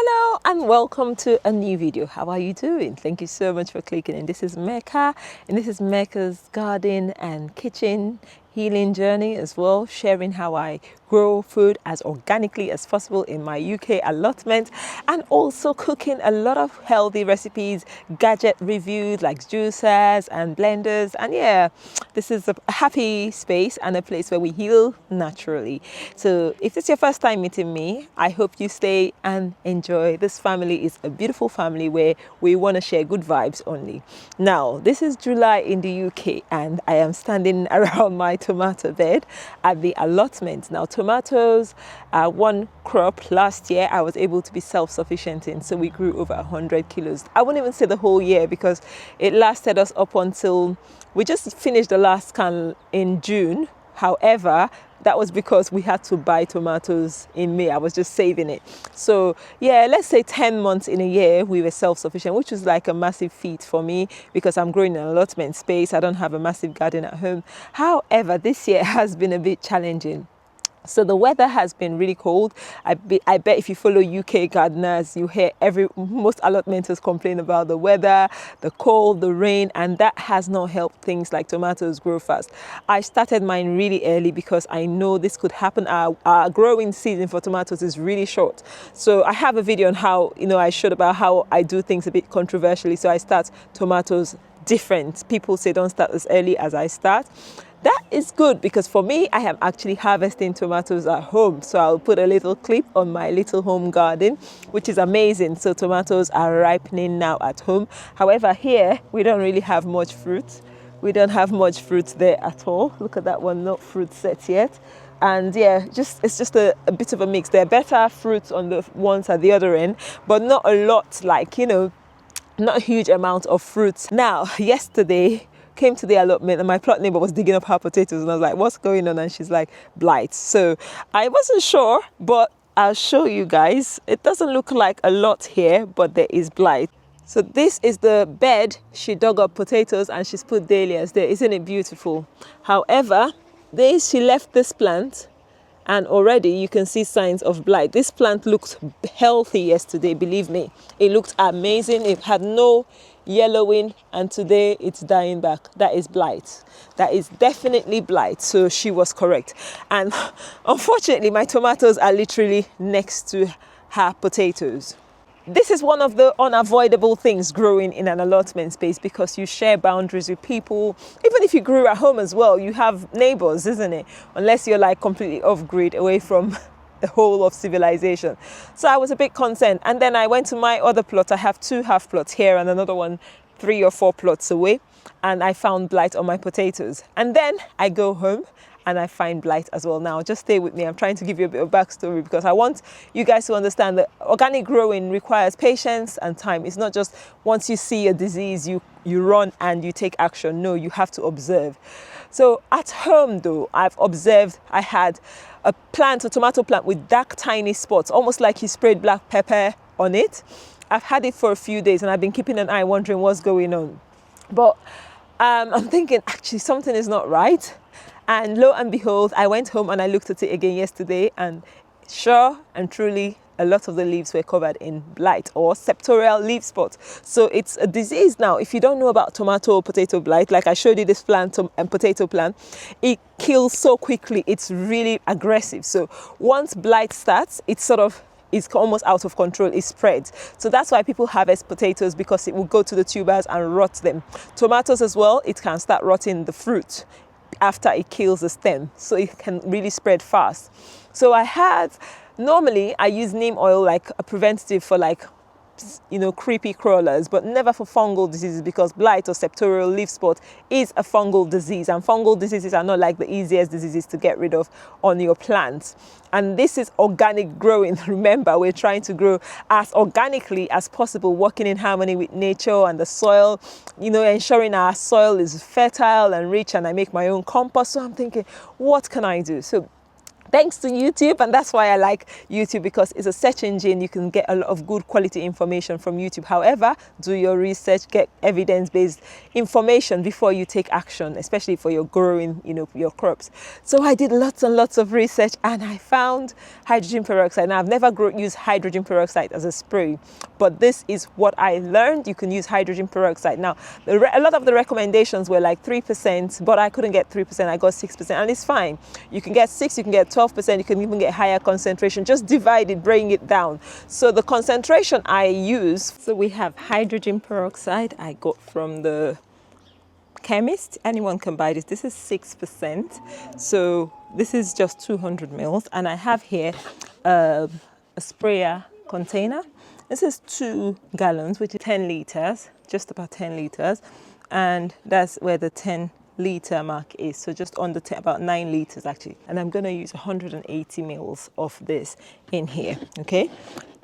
Hello and welcome to a new video. How are you doing? Thank you so much for clicking in. This is Mecca, and this is Mecca's garden and kitchen healing journey as well, sharing how I grow food as organically as possible in my UK allotment, and also cooking a lot of healthy recipes, gadget reviews like juicers and blenders. And yeah, this is a happy space and a place where we heal naturally. So if it's your first time meeting me, I hope you stay and enjoy. This family is a beautiful family where we want to share good vibes only. Now, this is July in the UK and I am standing around my tomato bed at the allotment. Now, tomatoes are one crop. Last year I was able to be self-sufficient in, so we grew over 100 kilos. I wouldn't even say the whole year because it lasted us up until we just finished the last can in June. However, that was because we had to buy tomatoes in May. I was just saving it. So yeah, let's say 10 months in a year we were self-sufficient, which was like a massive feat for me because I'm growing in an allotment space. I don't have a massive garden at home. However, this year has been a bit challenging. So the weather has been really cold. I bet if you follow UK gardeners, you hear most allotmenters complain about the weather, the cold, the rain, and that has not helped things like tomatoes grow fast. I started mine really early because I know this could happen. Our growing season for tomatoes is really short. So I have a video on how, I showed about how I do things a bit controversially. So I start tomatoes different. People say don't start as early as I start. That is good because for me, I am actually harvesting tomatoes at home. So I'll put a little clip on my little home garden, which is amazing. So tomatoes are ripening now at home. However, here, we don't really have much fruit. We don't have much fruit there at all. Look at that one, not fruit set yet. And yeah, it's just a bit of a mix. There are better fruits on the ones at the other end, but not a lot, like, not a huge amount of fruits. Now, yesterday, came to the allotment and my plot neighbor was digging up her potatoes and I was like, what's going on? And she's like, blight. So I wasn't sure, but I'll show you guys. It doesn't look like a lot here, but there is blight. So this is the bed she dug up potatoes and she's put dahlias there. Isn't it beautiful? However, she left this plant and already you can see signs of blight. This plant looked healthy yesterday, believe me. It looked amazing. It had no yellowing and today it's dying back. That is blight. That is definitely blight. So she was correct. And unfortunately, my tomatoes are literally next to her potatoes. This is one of the unavoidable things growing in an allotment space because you share boundaries with people. Even if you grew at home as well, you have neighbors, isn't it? Unless you're like completely off-grid away from the whole of civilization. So I was a bit concerned. And then I went to my other plot. I have 2 half plots here and another one 3 or 4 plots away. And I found blight on my potatoes. And then I go home and I find blight as well. Now, just stay with me. I'm trying to give you a bit of backstory because I want you guys to understand that organic growing requires patience and time. It's not just once you see a disease, you run and you take action. No, you have to observe. So at home though, I've observed I had a tomato plant with dark tiny spots, almost like you sprayed black pepper on it. I've had it for a few days and I've been keeping an eye wondering what's going on. But I'm thinking actually something is not right. And lo and behold, I went home and I looked at it again yesterday and sure and truly, a lot of the leaves were covered in blight or septorial leaf spot. So it's a disease now. If you don't know about tomato or potato blight, like I showed you this plant and potato plant, it kills so quickly. It's really aggressive. So once blight starts, it's almost out of control. It spreads. So that's why people harvest potatoes because it will go to the tubers and rot them. Tomatoes as well, it can start rotting the fruit after it kills the stem. So it can really spread fast. So normally I use neem oil like a preventative for creepy crawlers, but never for fungal diseases because blight or septorial leaf spot is a fungal disease, and fungal diseases are not like the easiest diseases to get rid of on your plants. And this is organic growing. Remember, we're trying to grow as organically as possible, working in harmony with nature and the soil, ensuring our soil is fertile and rich, and I make my own compost. So I'm thinking, what can I do? So thanks to YouTube, and that's why I like YouTube, because it's a search engine. You can get a lot of good quality information from YouTube. However, do your research, get evidence-based information before you take action, especially for your growing, your crops. So I did lots and lots of research, and I found hydrogen peroxide. Now, I've never used hydrogen peroxide as a spray, but this is what I learned. You can use hydrogen peroxide. Now, a lot of the recommendations were like 3%, but I couldn't get 3%. I got 6%, and it's fine. You can get 6, you can get 12%, you can even get higher concentration. Just divide it, bring it down. So the concentration I use, so we have hydrogen peroxide I got from the chemist. Anyone can buy this. This is 6%. So this is just 200 mils. And I have here a sprayer container. This is 2 gallons, which is 10 liters, just about 10 liters. And that's where the 10-liter mark is, so just under 10, about 9 liters actually. And I'm going to use 180 mils of this in here. Okay,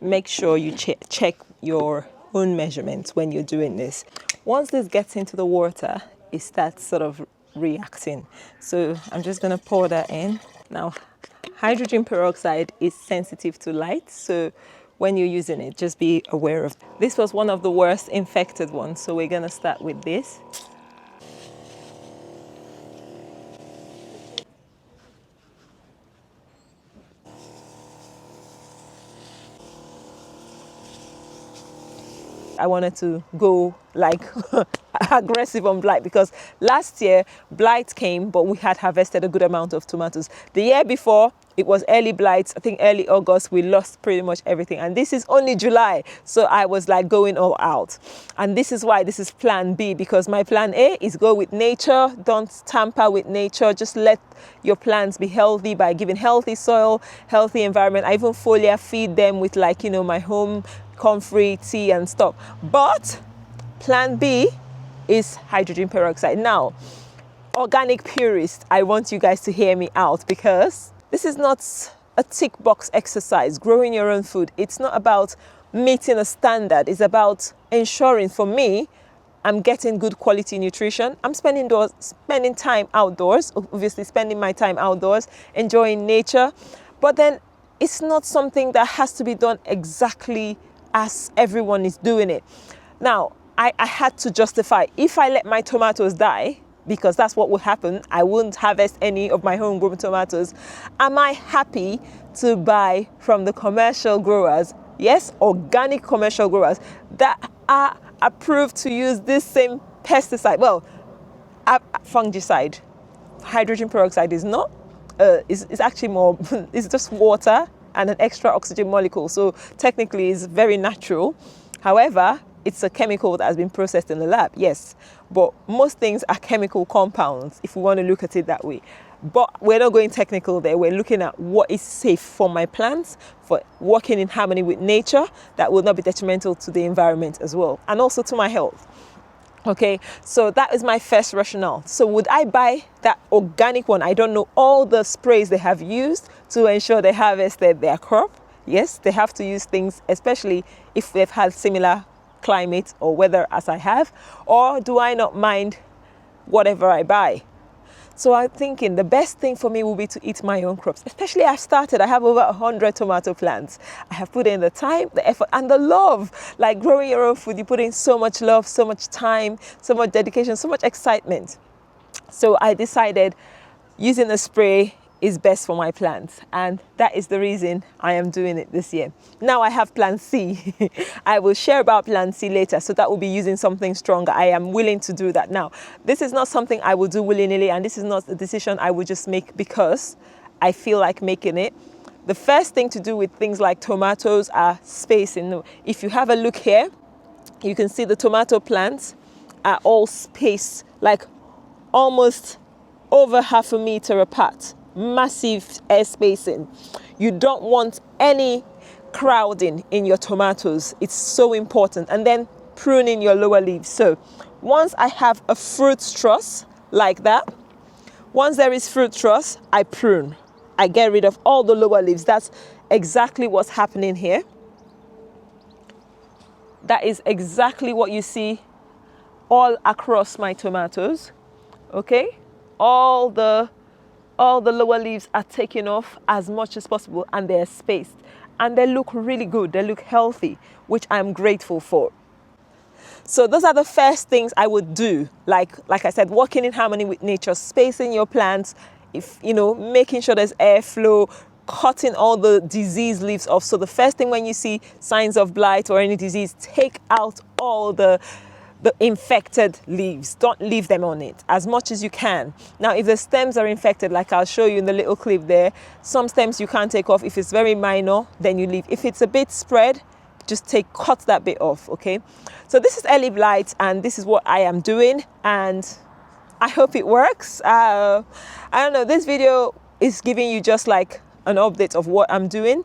make sure you check your own measurements when you're doing this. Once this gets into the water, it starts sort of reacting. So I'm just going to pour that in. Now, hydrogen peroxide is sensitive to light, so when you're using it, just be aware of. This was one of the worst infected ones, so we're going to start with this. I wanted to go like aggressive on blight, because last year blight came, but we had harvested a good amount of tomatoes. The year before, it was early blight. I think early August, we lost pretty much everything. And this is only July. So I was like going all out. And this is why this is plan B, because my plan A is go with nature. Don't tamper with nature. Just let your plants be healthy by giving healthy soil, healthy environment. I even foliar feed them with like, my home comfrey tea and stuff. But plan B is hydrogen peroxide. Now, organic purists, I want you guys to hear me out, because this is not a tick box exercise. Growing your own food, it's not about meeting a standard. It's about ensuring, for me, I'm getting good quality nutrition. I'm spending time outdoors, obviously spending my time outdoors, enjoying nature. But then it's not something that has to be done exactly as everyone is doing it. Now, I had to justify, if I let my tomatoes die, because that's what will happen, I won't harvest any of my homegrown tomatoes, am I happy to buy from the commercial growers, yes, organic commercial growers, that are approved to use this same pesticide, well, fungicide? Hydrogen peroxide is not, it's actually more, it's just water and an extra oxygen molecule, so technically it's very natural. However, it's a chemical that has been processed in the lab, yes. But most things are chemical compounds, if we want to look at it that way. But we're not going technical there. We're looking at what is safe for my plants, for working in harmony with nature, that will not be detrimental to the environment as well, and also to my health. Okay, so that is my first rationale. So would I buy that organic one? I don't know all the sprays they have used to ensure they harvested their crop. Yes, they have to use things, especially if they've had similar climate or weather as I have, or do I not mind whatever I buy? So I'm thinking the best thing for me will be to eat my own crops. Especially I have over 100 tomato plants. I have put in the time, the effort, and the love. Like growing your own food, you put in so much love, so much time, so much dedication, so much excitement. So I decided using a spray is best for my plants, and that is the reason I am doing it this year. Now I have plan C. I will share about plan C later, so that will be using something stronger. I am willing to do that. Now, this is not something I will do willy-nilly, and this is not a decision I will just make because I feel like making it. The first thing to do with things like tomatoes are spacing. If you have a look here, you can see the tomato plants are all spaced like almost over 1/2 meter apart. Massive air spacing. You don't want any crowding in your tomatoes. It's so important. And then pruning your lower leaves. So once I have a fruit truss like that, once there is fruit truss, I prune. I get rid of all the lower leaves. That's exactly what's happening here. That is exactly what you see all across my tomatoes. Okay? All all the lower leaves are taken off as much as possible, and they're spaced, and they look really good. They look healthy, which I'm grateful for. So those are the first things I would do. Like I said, working in harmony with nature, spacing your plants, making sure there's airflow, cutting all the diseased leaves off. So the first thing when you see signs of blight or any disease, take out all the infected leaves. Don't leave them on it as much as you can. Now, if the stems are infected, like I'll show you in the little clip there, some stems you can't take off. If it's very minor, then you leave. If it's a bit spread, just cut that bit off, okay? So this is early blight, and this is what I am doing, and I hope it works. I don't know, this video is giving you just like an update of what I'm doing.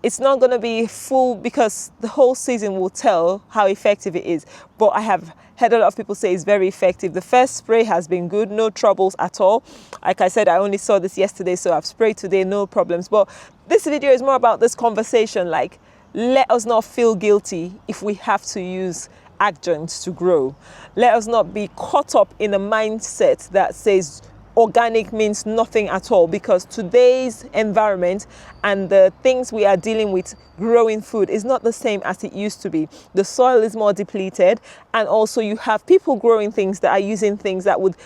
It's not going to be full because the whole season will tell how effective it is, but I have heard a lot of people say it's very effective. The first spray has been good, no troubles at all. Like I said, I only saw this yesterday, so I've sprayed today, no problems. But this video is more about this conversation, like, let us not feel guilty if we have to use adjuncts to grow. Let us not be caught up in a mindset that says organic means nothing at all, because today's environment and the things we are dealing with growing food is not the same as it used to be. The soil is more depleted, and also you have people growing things that are using things that would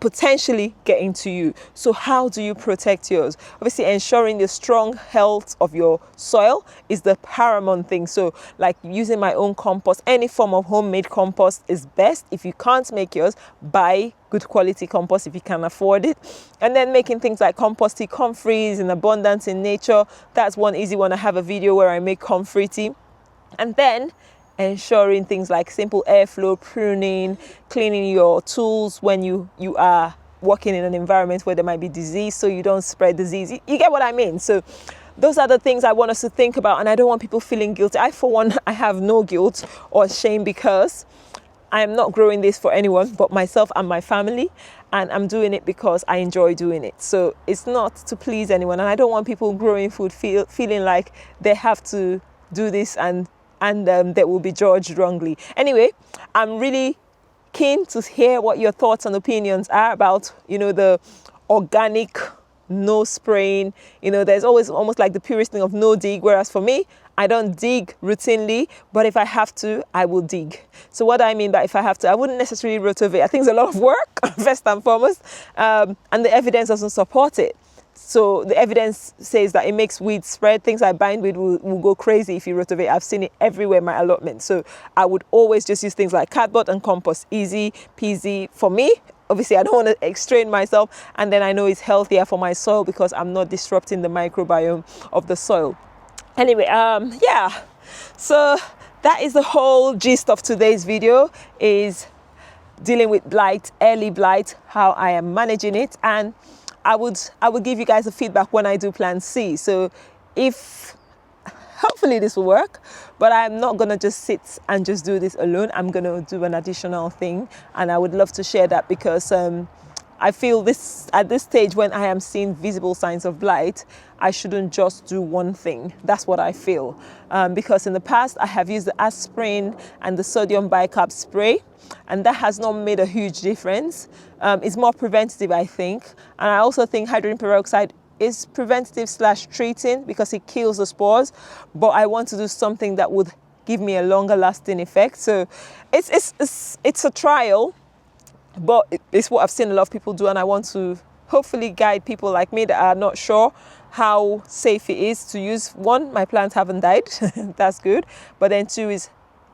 potentially get into you. So how do you protect yours? Obviously, ensuring the strong health of your soil is the paramount thing. So like using my own compost, any form of homemade compost is best. If you can't make yours, buy good quality compost if you can afford it. And then making things like compost tea, comfreys in abundance in nature. That's one easy one. I have a video where I make comfrey tea. And then ensuring things like simple airflow, pruning, cleaning your tools when you are working in an environment where there might be disease, so you don't spread disease. You get what I mean? So those are the things I want us to think about, and I don't want people feeling guilty. I, for one, I have no guilt or shame, because I am not growing this for anyone but myself and my family, and I'm doing it because I enjoy doing it. So it's not to please anyone, and I don't want people growing food feeling like they have to do this and they will be judged wrongly. Anyway, I'm really keen to hear what your thoughts and opinions are about, the organic, no spraying. There's always almost like the purest thing of no dig, whereas for me, I don't dig routinely, but if I have to, I will dig. So what I mean by if I have to, I wouldn't necessarily rotovate. I think it's a lot of work, first and foremost, and the evidence doesn't support it. So the evidence says that it makes weeds spread. Things like bindweed will go crazy if you rotovate. I've seen it everywhere in my allotment. So I would always just use things like cardboard and compost. Easy peasy for me. Obviously, I don't want to extrain myself. And then I know it's healthier for my soil because I'm not disrupting the microbiome of the soil. Anyway, yeah. So that is the whole gist of today's video, is dealing with blight, early blight, how I am managing it. And I would give you guys a feedback when I do plan C. So hopefully this will work, but I'm not gonna just sit and just do this alone. I'm gonna do an additional thing, and I would love to share that, because I feel at this stage, when I am seeing visible signs of blight, I shouldn't just do one thing. That's what I feel, because in the past I have used the aspirin and the sodium bicarb spray, and that has not made a huge difference. It's more preventative, I think. And I also think hydrogen peroxide is preventative/treating because it kills the spores. But I want to do something that would give me a longer lasting effect. So it's a trial, but it's what I've seen a lot of people do. And I want to hopefully guide people like me that are not sure how safe it is to use. One, my plants haven't died. That's good. But then two is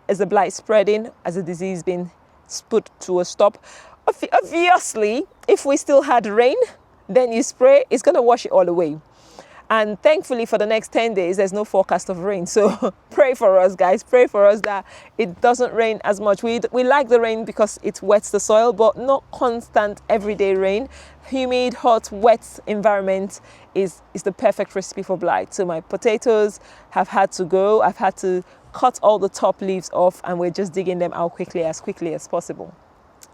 the blight spreading? Has the disease been put to a stop? Obviously, if we still had rain, then you spray, it's going to wash it all away. And thankfully, for the next 10 days, there's no forecast of rain. So pray for us, guys. Pray for us that it doesn't rain as much. We like the rain because it wets the soil, but not constant everyday rain. Humid, hot, wet environment is the perfect recipe for blight. So my potatoes have had to go. I've had to cut all the top leaves off, and we're just digging them out quickly as possible.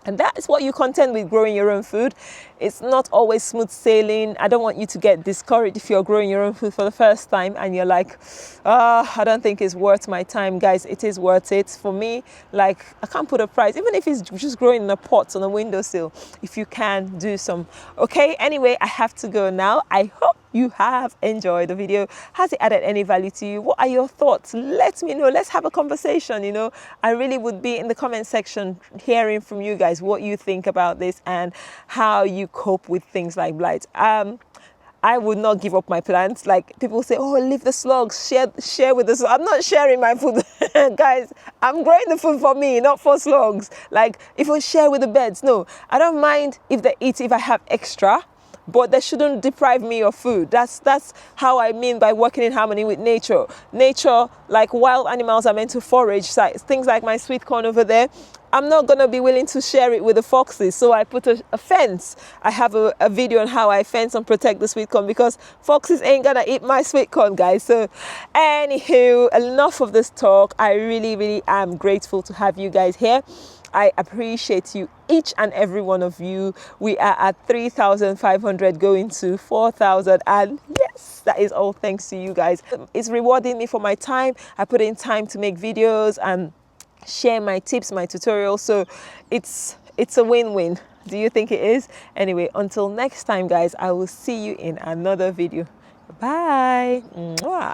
And that is what you contend with growing your own food. It's not always smooth sailing. I don't want you to get discouraged if you're growing your own food for the first time and you're like, I don't think it's worth my time. Guys, it is worth it. For me, like, I can't put a price, even if it's just growing in a pot on a windowsill. If you can, do some. Okay, anyway, I have to go now. I hope you have enjoyed the video. Has it added any value to you? What are your thoughts? Let me know. Let's have a conversation. You know, I really would be in the comment section hearing from you guys what you think about this and how you cope with things like blight. I would not give up my plants. Like, people say, oh, leave the slugs, share with the slugs. I'm not sharing my food. Guys, I'm growing the food for me, not for slugs. Like, if I share with the birds, no, I don't mind if they eat, if I have extra, but they shouldn't deprive me of food. That's how I mean by working in harmony with nature. Nature, like wild animals are meant to forage. So things like my sweet corn over there, I'm not going to be willing to share it with the foxes. So I put a fence. I have a video on how I fence and protect the sweet corn, because foxes ain't going to eat my sweet corn, guys. So anywho, enough of this talk. I really am grateful to have you guys here. I appreciate you, each and every one of you. We are at 3,500 going to 4,000, and yes, that is all thanks to you guys. It's rewarding me for my time. I put in time to make videos and share my tips, my tutorials, so it's a win-win. Do you think it is? Anyway, until next time, guys, I will see you in another video. Bye. Mwah.